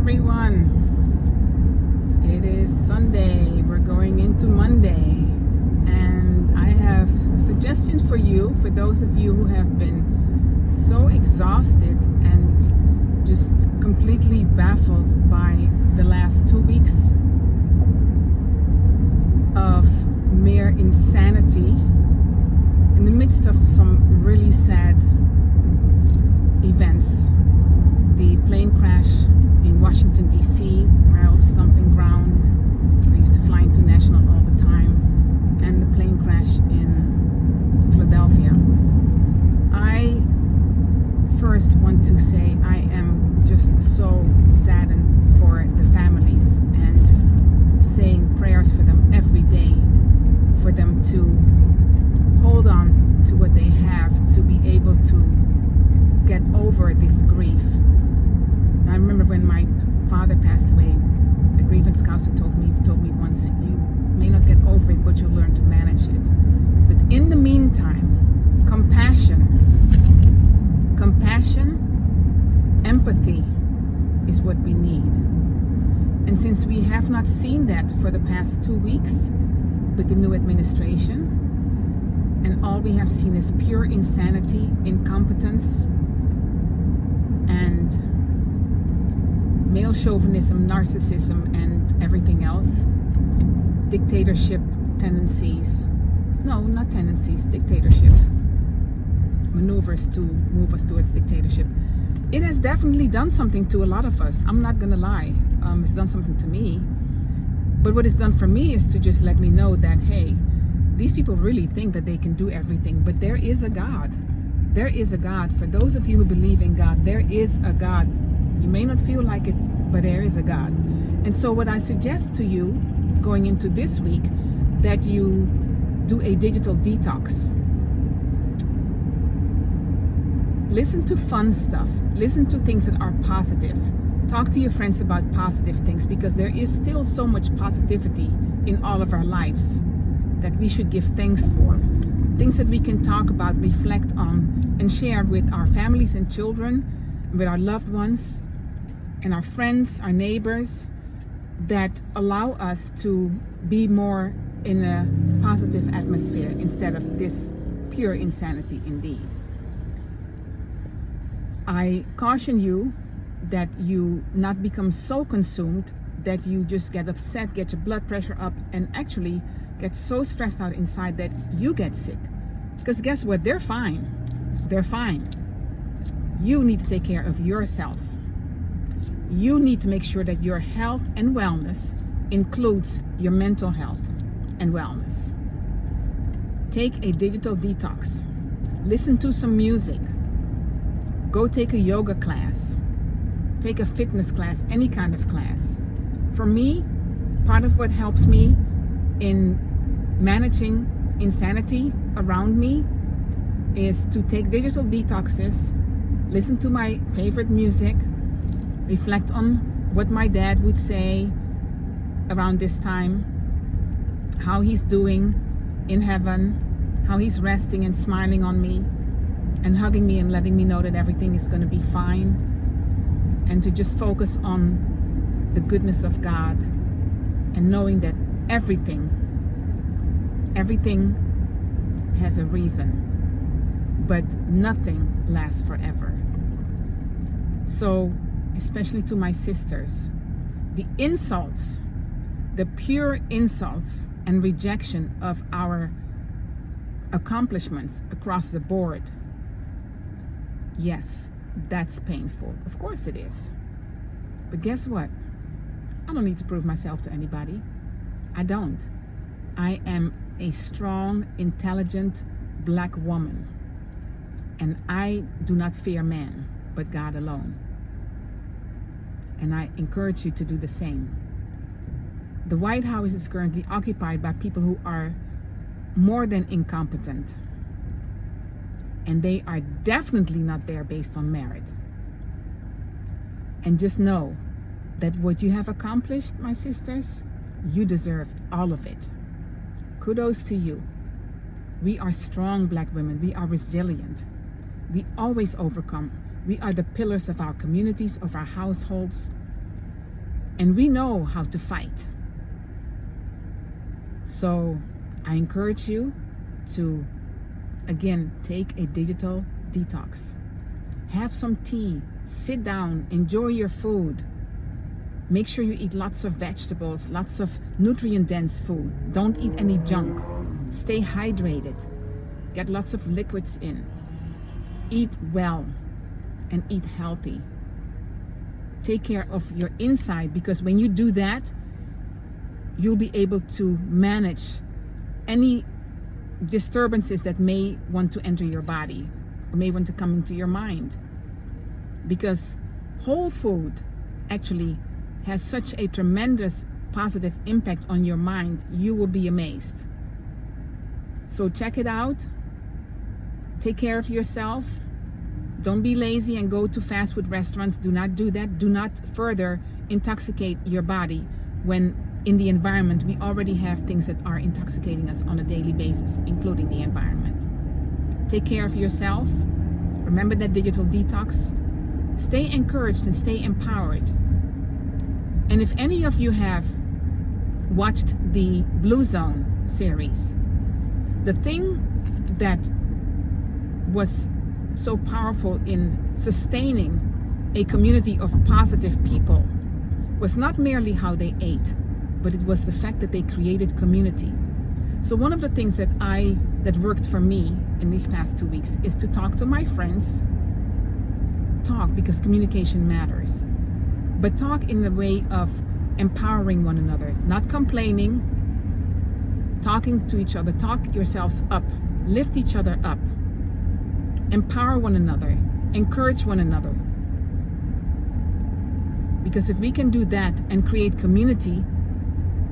everyone. It is Sunday. We're going into Monday. And I have a suggestion for you, for those of you who have been so exhausted and just completely baffled by the last 2 weeks of mere insanity in the midst of some really sad events. The plane crash in Washington, D.C., my old stomping ground. I used to fly international all the time. And the plane crash in Philadelphia. I first want to say I am just so saddened for the families and saying prayers for them every day, for them to hold on to what they have, to be able to get over this grief. I remember when my father passed away, a grievance counselor told me once, you may not get over it, but you'll learn to manage it. But in the meantime, compassion, empathy is what we need. And since we have not seen that for the past 2 weeks with the new administration, and all we have seen is pure insanity, incompetence, and male chauvinism, narcissism, and everything else, dictatorship tendencies, no, not tendencies, dictatorship, maneuvers to move us towards dictatorship. It has definitely done something to a lot of us. I'm not gonna lie, it's done something to me. But what it's done for me is to just let me know that, hey, these people really think that they can do everything, but there is a God. There is a God. For those of you who believe in God, there is a God. You may not feel like it, but there is a God. And so what I suggest to you going into this week, that you do a digital detox. Listen to fun stuff. Listen to things that are positive. Talk to your friends about positive things, because there is still so much positivity in all of our lives that we should give thanks for. Things that we can talk about, reflect on, and share with our families and children, with our loved ones, and our friends, our neighbors, that allow us to be more in a positive atmosphere instead of this pure insanity indeed. I caution you that you not become so consumed that you just get upset, get your blood pressure up, and actually get so stressed out inside that you get sick. Because guess what? They're fine. They're fine. You need to take care of yourself. You need to make sure that your health and wellness includes your mental health and wellness. Take a digital detox. Listen to some music. Go take a yoga class. Take a fitness class, any kind of class. For me, part of what helps me in managing insanity around me is to take digital detoxes, listen to my favorite music, reflect on what my dad would say around this time, how he's doing in heaven, how he's resting and smiling on me and hugging me and letting me know that everything is going to be fine, and to just focus on the goodness of God and knowing that everything has a reason, but nothing lasts forever. So, especially to my sisters, the insults, the pure insults and rejection of our accomplishments across the board, yes, that's painful. Of course it is. But guess what? I don't need to prove myself to anybody. I don't. I am a strong, intelligent black woman. And I do not fear man, but God alone. And I encourage you to do the same. The White House is currently occupied by people who are more than incompetent. And they are definitely not there based on merit. And just know that what you have accomplished, my sisters, you deserve all of it. Kudos to you. We are strong black women. We are resilient. We always overcome. We are the pillars of our communities, of our households. and we know how to fight. So I encourage you to, again, take a digital detox. Have some tea, sit down, enjoy your food. Make sure you eat lots of vegetables, lots of nutrient-dense food. Don't eat any junk. Stay hydrated. Get lots of liquids in. Eat well and eat healthy. Take care of your inside, because when you do that, you'll be able to manage any disturbances that may want to enter your body or may want to come into your mind. Because whole food actually has such a tremendous positive impact on your mind, you will be amazed. So check it out. Take care of yourself. Don't be lazy and go to fast food restaurants. Do not do that. Do not further intoxicate your body when in the environment we already have things that are intoxicating us on a daily basis, including the environment. Take care of yourself. Remember that digital detox. Stay encouraged and stay empowered. And if any of you have watched the Blue Zone series, the thing that was so powerful in sustaining a community of positive people was not merely how they ate, but it was the fact that they created community. So one of the things that worked for me in these past 2 weeks is to talk to my friends. Talk, because communication matters. But talk in the way of empowering one another, not complaining, talking to each other. Talk yourselves up, lift each other up, empower one another, encourage one another. Because if we can do that and create community,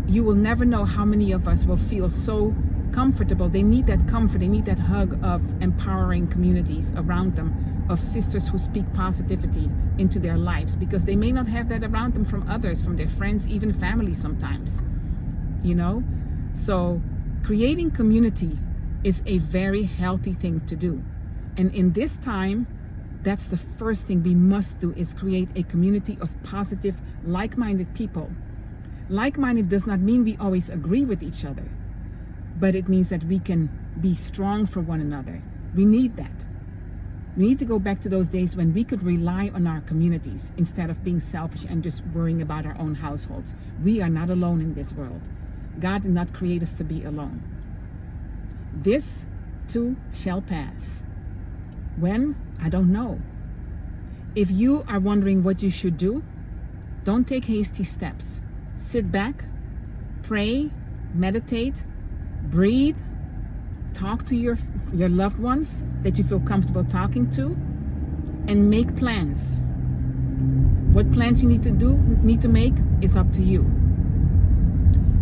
you will never know how many of us will feel so comfortable. They need that comfort, they need that hug of empowering communities around them, of sisters who speak positivity into their lives, because they may not have that around them from others, from their friends, even family sometimes, you know? So creating community is a very healthy thing to do. And in this time, that's the first thing we must do, is create a community of positive, like-minded people. Like-minded does not mean we always agree with each other, but it means that we can be strong for one another. We need that. We need to go back to those days when we could rely on our communities instead of being selfish and just worrying about our own households. We are not alone in this world. God did not create us to be alone. This too shall pass. When? I don't know. If you are wondering what you should do, don't take hasty steps. Sit back, pray, meditate, breathe, talk to your loved ones that you feel comfortable talking to, and make plans. What plans you need to make is up to you.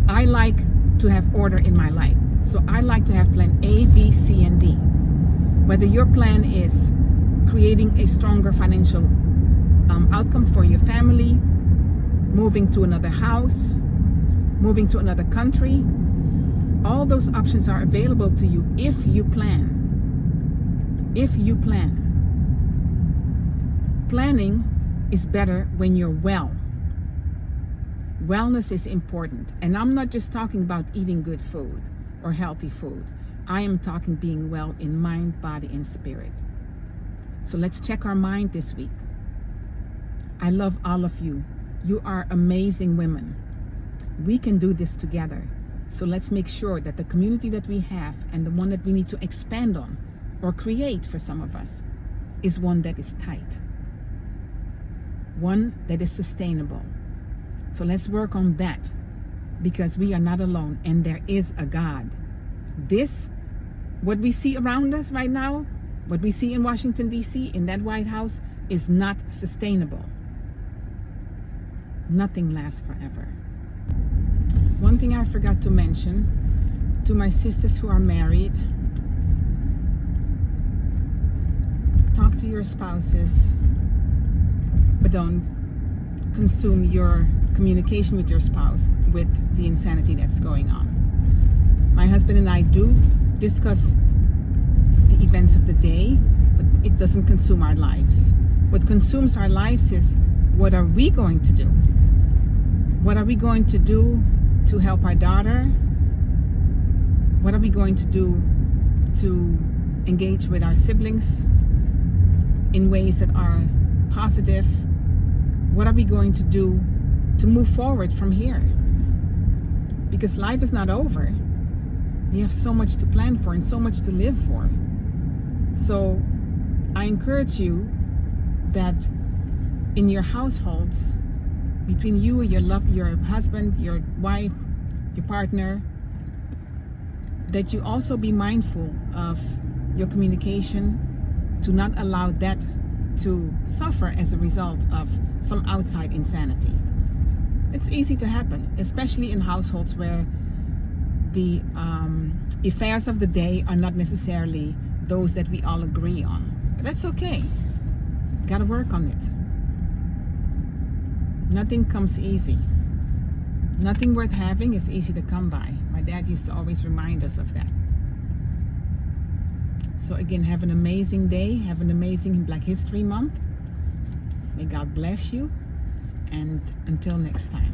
I like to have order in my life, so I like to have plan A, B, C, and D. Whether your plan is creating a stronger financial outcome for your family, moving to another house, moving to another country, all those options are available to you if you plan. If you plan. Planning is better when you're well. Wellness is important. And I'm not just talking about eating good food or healthy food. I am talking being well in mind, body, and spirit. So let's check our mind this week. I love all of you. You are amazing women. We can do this together. So let's make sure that the community that we have and the one that we need to expand on or create for some of us is one that is tight. One that is sustainable. So let's work on that, because we are not alone and there is a God. What we see around us right now, what we see in Washington, D.C., in that White House, is not sustainable. Nothing lasts forever. One thing I forgot to mention to my sisters who are married: talk to your spouses, but don't consume your communication with your spouse with the insanity that's going on. My husband and I do discuss the events of the day, but it doesn't consume our lives. What consumes our lives is, what are we going to do? What are we going to do to help our daughter? What are we going to do to engage with our siblings in ways that are positive? What are we going to do to move forward from here? Because life is not over. We have so much to plan for and so much to live for. So I encourage you that in your households, between you and your husband, your wife, your partner, that you also be mindful of your communication, to not allow that to suffer as a result of some outside insanity. It's easy to happen, especially in households where the affairs of the day are not necessarily those that we all agree on. But that's okay. Gotta work on it. Nothing comes easy. Nothing worth having is easy to come by. My dad used to always remind us of that. So again, have an amazing day. Have an amazing Black History Month. May God bless you. And until next time.